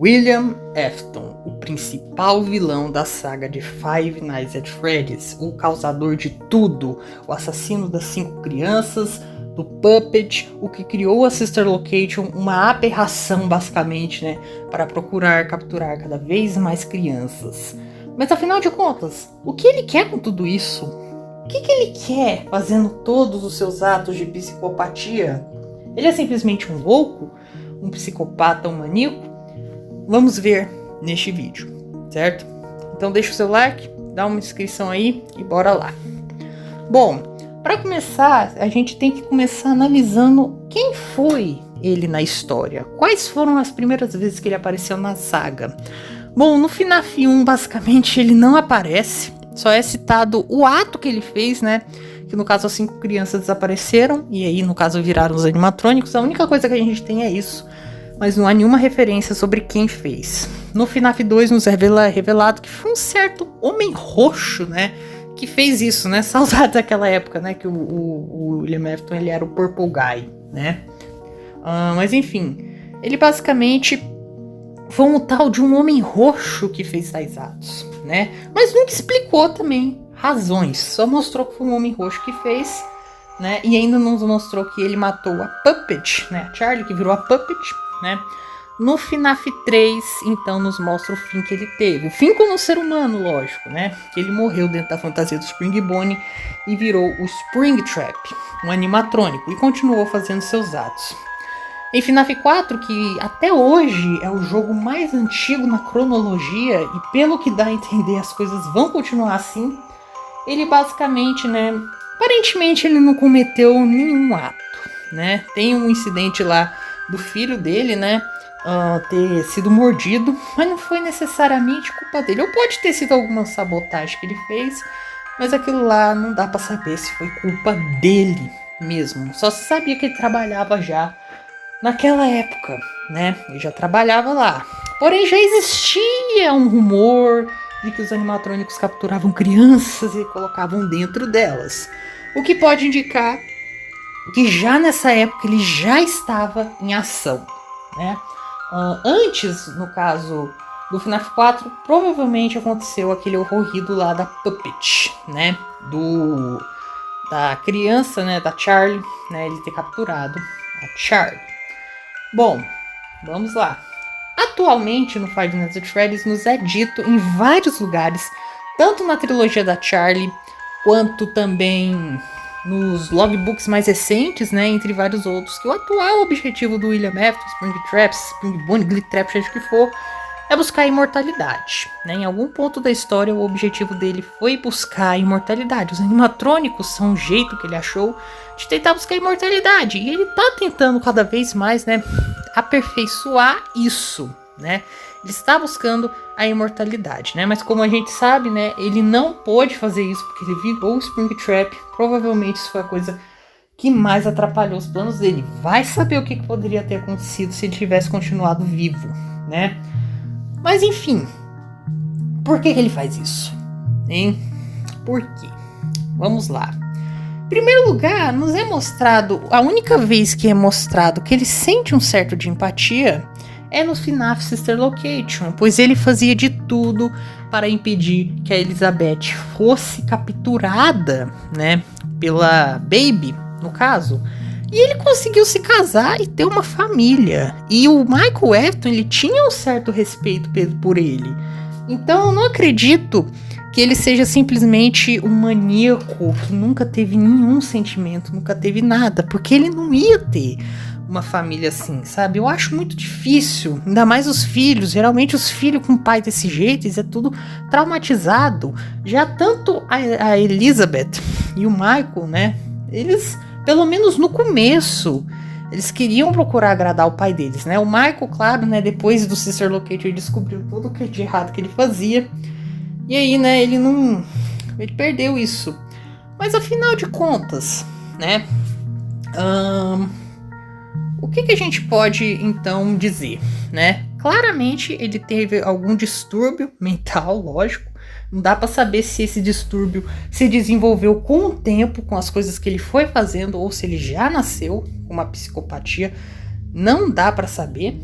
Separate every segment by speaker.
Speaker 1: William Afton, o principal vilão da saga de Five Nights at Freddy's, o causador de tudo, o assassino das 5 crianças, do Puppet, o que criou a Sister Location, uma aberração basicamente, né, para procurar capturar cada vez mais crianças. Mas afinal de contas, o que ele quer com tudo isso? O que ele quer fazendo todos os seus atos de psicopatia? Ele é simplesmente um louco? Um psicopata, um maníaco? Vamos ver neste vídeo, certo? Então deixa o seu like, dá uma inscrição aí e bora lá. Bom, para começar, a gente tem que começar analisando quem foi ele na história. Quais foram as primeiras vezes que ele apareceu na saga? Bom, no FNAF 1, basicamente, ele não aparece. Só é citado o ato que ele fez, né? Que no caso as 5 crianças desapareceram. E aí, no caso, viraram os animatrônicos. A única coisa que a gente tem é isso. Mas não há nenhuma referência sobre quem fez. No FNAF 2 nos é revelado que foi um certo homem roxo, né? Que fez isso, né? Saudades daquela época, né? Que o William Afton, ele era o Purple Guy, né? Mas enfim, ele basicamente foi um tal de um homem roxo que fez tais atos, né? Mas nunca explicou também razões. Só mostrou que foi um homem roxo que fez, né? E ainda nos mostrou que ele matou a Puppet, né? A Charlie, que virou a Puppet, né? No FNAF 3, então, nos mostra o fim que ele teve. O fim como um ser humano, lógico, né? Que ele morreu dentro da fantasia do Spring Bonnie e virou o Springtrap, um animatrônico, e continuou fazendo seus atos. Em FNAF 4, que até hoje é o jogo mais antigo na cronologia, e pelo que dá a entender as coisas vão continuar assim, ele basicamente, né? Aparentemente ele não cometeu nenhum ato, né? Tem um incidente lá do filho dele, né? Ter sido mordido, mas não foi necessariamente culpa dele. Ou pode ter sido alguma sabotagem que ele fez, mas aquilo lá não dá pra saber se foi culpa dele mesmo. Só se sabia que ele trabalhava já naquela época, né? Ele já trabalhava lá. Porém, já existia um rumor de que os animatrônicos capturavam crianças e colocavam dentro delas. O que pode indicar que já nessa época ele já estava em ação, né? Antes, no caso do FNAF 4, provavelmente aconteceu aquele ocorrido lá da Puppet, né? Da criança, né? Da Charlie, né? Ele ter capturado a Charlie. Bom, vamos lá. Atualmente, no Five Nights at Freddy's, nos é dito em vários lugares, tanto na trilogia da Charlie, quanto também nos logbooks mais recentes, né, entre vários outros, que o atual objetivo do William Afton, Springtrap, Spring Bonnie, Glittrap, seja o que for, é buscar a imortalidade, né? Em algum ponto da história, o objetivo dele foi buscar a imortalidade. Os animatrônicos são um jeito que ele achou de tentar buscar a imortalidade, e ele tá tentando cada vez mais, né, aperfeiçoar isso, né? Ele está buscando a imortalidade, né? Mas como a gente sabe, né? Ele não pôde fazer isso porque ele virou o Springtrap. Provavelmente isso foi a coisa que mais atrapalhou os planos dele. Vai saber o que poderia ter acontecido se ele tivesse continuado vivo, né? Mas enfim, por que ele faz isso? Hein? Por quê? Vamos lá. Em primeiro lugar, nos é mostrado, a única vez que é mostrado que ele sente um certo de empatia é no FNAF Sister Location, pois ele fazia de tudo para impedir que a Elizabeth fosse capturada, né, pela Baby, no caso. E ele conseguiu se casar e ter uma família. E o Michael Afton, ele tinha um certo respeito por ele. Então eu não acredito que ele seja simplesmente um maníaco que nunca teve nenhum sentimento, nunca teve nada, porque ele não ia ter uma família assim, sabe? Eu acho muito difícil, ainda mais os filhos. Geralmente os filhos com pai desse jeito, isso é tudo traumatizado. Já tanto a Elizabeth e o Michael, né? Eles, pelo menos no começo, eles queriam procurar agradar o pai deles, né? O Michael, claro, né? Depois do Sister Locator, ele descobriu tudo que de errado que ele fazia. E aí, né? Ele perdeu isso. Mas afinal de contas, né? O que a gente pode, então, dizer, né? Claramente, ele teve algum distúrbio mental, lógico. Não dá pra saber se esse distúrbio se desenvolveu com o tempo, com as coisas que ele foi fazendo, ou se ele já nasceu com uma psicopatia. Não dá pra saber,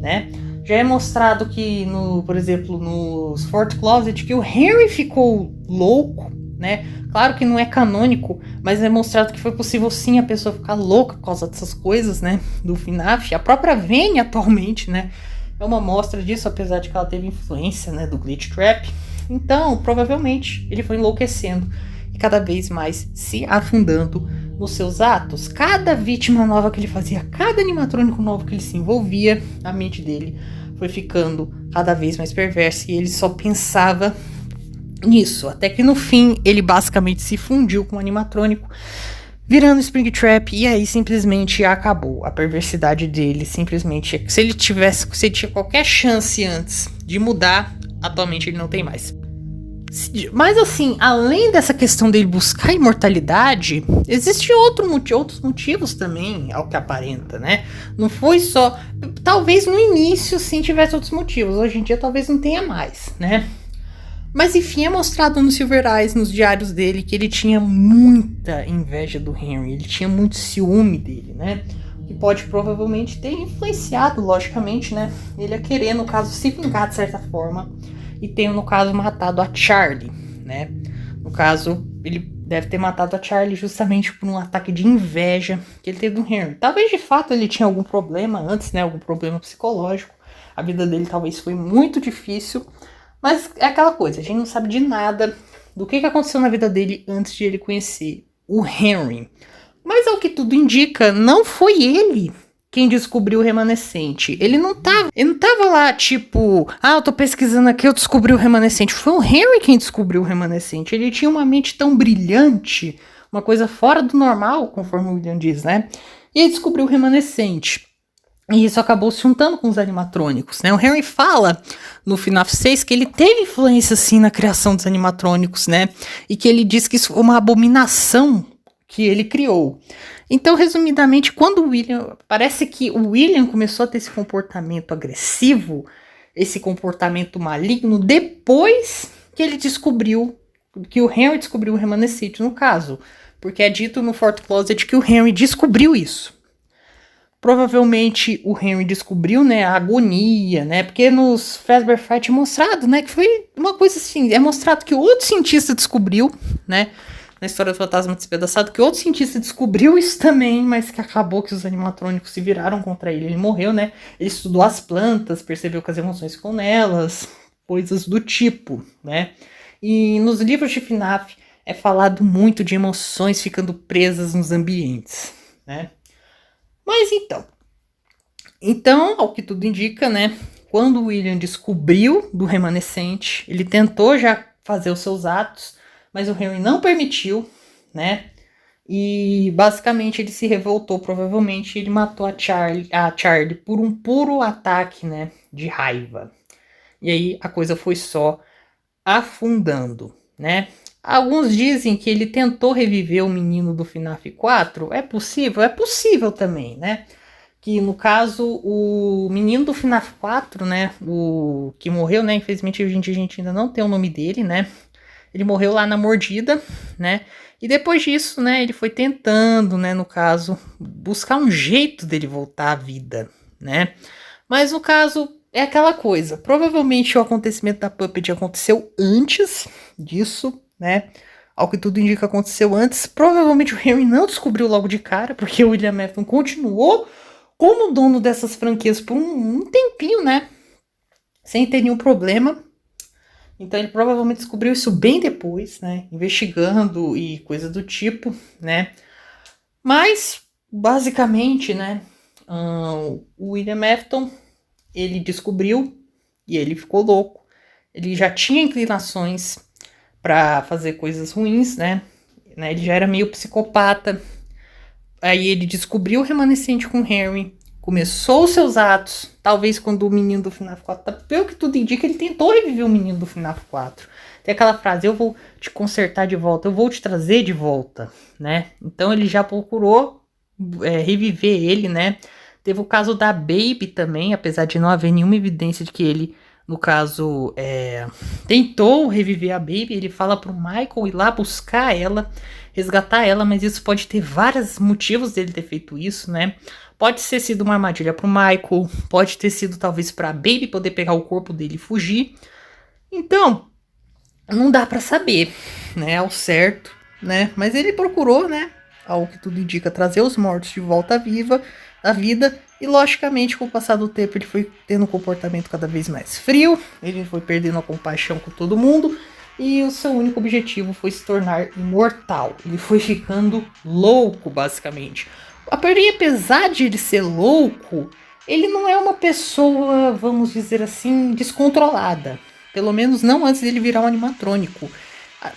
Speaker 1: né? Já é mostrado que, por exemplo, no Fourth Closet, que o Henry ficou louco, né? Claro que não é canônico, mas é mostrado que foi possível sim a pessoa ficar louca por causa dessas coisas, né? Do FNAF. A própria Vane atualmente, né? É uma mostra disso, apesar de que ela teve influência, né? Do Glitch Trap. Então, provavelmente, ele foi enlouquecendo e cada vez mais se afundando nos seus atos. Cada vítima nova que ele fazia, cada animatrônico novo que ele se envolvia, a mente dele foi ficando cada vez mais perversa e ele só pensava nisso, até que no fim ele basicamente se fundiu com o animatrônico, virando Springtrap, e aí simplesmente acabou a perversidade dele. Simplesmente, se ele tinha qualquer chance antes de mudar, atualmente ele não tem mais. Mas assim, além dessa questão dele buscar imortalidade, existem outros motivos também, ao que aparenta, né? Não foi só... Talvez no início sim tivesse outros motivos, hoje em dia talvez não tenha mais, né? Mas enfim, é mostrado no Silver Eyes, nos diários dele, que ele tinha muita inveja do Henry, ele tinha muito ciúme dele, né? Que pode provavelmente ter influenciado, logicamente, né? Ele a querer, no caso, se vingar de certa forma, e ter, no caso, matado a Charlie, né? No caso, ele deve ter matado a Charlie justamente por um ataque de inveja que ele teve do Henry. Talvez, de fato, ele tinha algum problema antes, né? Algum problema psicológico. A vida dele talvez foi muito difícil. Mas é aquela coisa, a gente não sabe de nada do que aconteceu na vida dele antes de ele conhecer o Henry. Mas ao que tudo indica, não foi ele quem descobriu o remanescente. Ele não tava lá tipo, eu tô pesquisando aqui, eu descobri o remanescente. Foi o Henry quem descobriu o remanescente. Ele tinha uma mente tão brilhante, uma coisa fora do normal, conforme o William diz, né? E ele descobriu o remanescente. E isso acabou se juntando com os animatrônicos, né? O Henry fala no FNAF 6 que ele teve influência, sim, na criação dos animatrônicos, né? E que ele diz que isso foi uma abominação que ele criou. Então, resumidamente, quando o William... Parece que o William começou a ter esse comportamento agressivo, esse comportamento maligno, depois que ele descobriu... Que o Henry descobriu o remanescente, no caso. Porque é dito no Fourth Closet que o Henry descobriu isso. Provavelmente o Henry descobriu, né, a agonia, né, porque nos Fazbear Fight é mostrado, né, que foi uma coisa assim, é mostrado que outro cientista descobriu, né, na história do fantasma despedaçado, que outro cientista descobriu isso também, mas que acabou que os animatrônicos se viraram contra ele, ele morreu, né, ele estudou as plantas, percebeu que as emoções ficam nelas, coisas do tipo, né, e nos livros de FNAF é falado muito de emoções ficando presas nos ambientes, né. Mas então, ao que tudo indica, né, quando o William descobriu do remanescente, ele tentou já fazer os seus atos, mas o Henry não permitiu, né, e basicamente ele se revoltou, provavelmente ele matou a Charlie por um puro ataque, né, de raiva. E aí a coisa foi só afundando, né. Alguns dizem que ele tentou reviver o menino do FNAF 4. É possível? É possível também, né? Que no caso, o menino do FNAF 4, né? O que morreu, né? Infelizmente a gente ainda não tem o nome dele, né? Ele morreu lá na mordida, né? E depois disso, né? Ele foi tentando, né? No caso, buscar um jeito dele voltar à vida, né? Mas no caso, é aquela coisa. Provavelmente o acontecimento da Puppet aconteceu antes disso, né? Ao que tudo indica, aconteceu antes. Provavelmente o Henry não descobriu logo de cara, porque o William Afton continuou como dono dessas franquias por um tempinho, né? Sem ter nenhum problema. Então ele provavelmente descobriu isso bem depois, né? Investigando e coisa do tipo, né? Mas, basicamente, né? O William Afton, ele descobriu e ele ficou louco. Ele já tinha inclinações para fazer coisas ruins, né? Ele já era meio psicopata. Aí ele descobriu o remanescente com Henry, começou os seus atos, talvez quando o menino do FNAF 4, pelo que tudo indica, ele tentou reviver o menino do FNAF 4. Tem aquela frase, eu vou te consertar de volta, eu vou te trazer de volta, né? Então ele já procurou reviver ele, né? Teve o caso da Baby também, apesar de não haver nenhuma evidência de que ele, no caso, tentou reviver a Baby. Ele fala pro Michael ir lá buscar ela, resgatar ela, mas isso pode ter vários motivos dele ter feito isso, né? Pode ter sido uma armadilha pro Michael, pode ter sido talvez pra Baby poder pegar o corpo dele e fugir. Então, não dá pra saber, né, ao certo, né? Mas ele procurou, né, ao que tudo indica, trazer os mortos de volta à vida. E logicamente, com o passar do tempo, ele foi tendo um comportamento cada vez mais frio. Ele foi perdendo a compaixão com todo mundo. E o seu único objetivo foi se tornar imortal. Ele foi ficando louco, basicamente. Apesar de ele ser louco, ele não é uma pessoa, vamos dizer assim, descontrolada. Pelo menos não antes dele virar um animatrônico.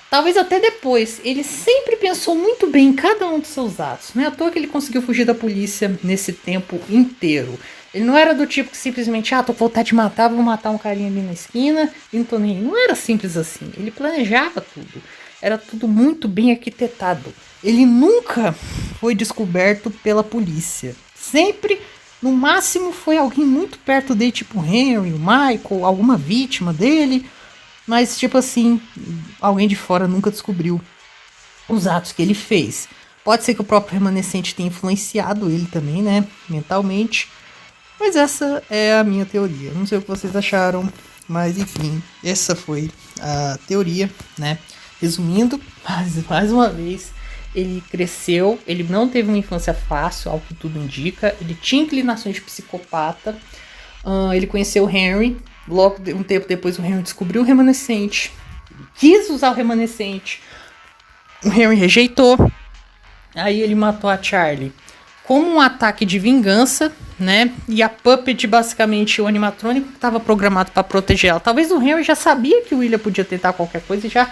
Speaker 1: Talvez até depois. Ele sempre pensou muito bem em cada um dos seus atos. Não é à toa que ele conseguiu fugir da polícia nesse tempo inteiro. Ele não era do tipo que simplesmente, tô com vontade de matar, vou matar um carinha ali na esquina e não tô nem. Não era simples assim. Ele planejava tudo. Era tudo muito bem arquitetado. Ele nunca foi descoberto pela polícia. Sempre, no máximo, foi alguém muito perto dele, tipo o Henry, o Michael, alguma vítima dele. Mas, tipo assim, alguém de fora nunca descobriu os atos que ele fez. Pode ser que o próprio remanescente tenha influenciado ele também, né? Mentalmente. Mas essa é a minha teoria. Não sei o que vocês acharam, mas enfim, essa foi a teoria, né? Resumindo, mais uma vez, ele cresceu, ele não teve uma infância fácil, ao que tudo indica. Ele tinha inclinações de psicopata. Ele conheceu o Henry. Logo, um tempo depois, o Henry descobriu o remanescente. Ele quis usar o remanescente. O Henry rejeitou. Aí ele matou a Charlie como um ataque de vingança, né? E a Puppet, basicamente, o animatrônico que estava programado para proteger ela. Talvez o Henry já sabia que o William podia tentar qualquer coisa e já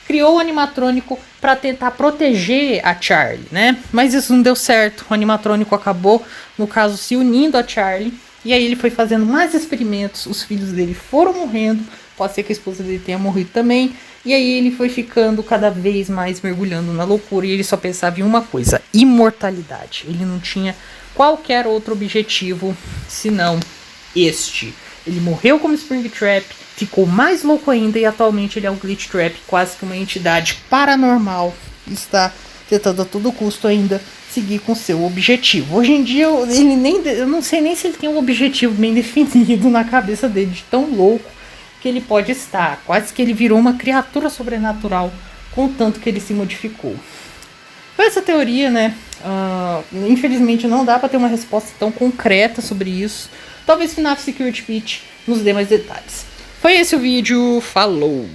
Speaker 1: criou o animatrônico para tentar proteger a Charlie, né? Mas isso não deu certo. O animatrônico acabou, no caso, se unindo a Charlie. E aí ele foi fazendo mais experimentos. Os filhos dele foram morrendo. Pode ser que a esposa dele tenha morrido também. E aí ele foi ficando cada vez mais mergulhando na loucura. E ele só pensava em uma coisa: imortalidade. Ele não tinha qualquer outro objetivo senão este. Ele morreu como Springtrap, ficou mais louco ainda. E atualmente ele é um Glitchtrap, quase que uma entidade paranormal. Está tentando a todo custo ainda seguir com seu objetivo. Hoje em dia eu não sei nem se ele tem um objetivo bem definido na cabeça dele, de tão louco que ele pode estar. Quase que ele virou uma criatura sobrenatural, contanto que ele se modificou. Com essa teoria, né? Infelizmente não dá para ter uma resposta tão concreta sobre isso. Talvez FNAF Security Pitch nos dê mais detalhes. Foi esse o vídeo, falou!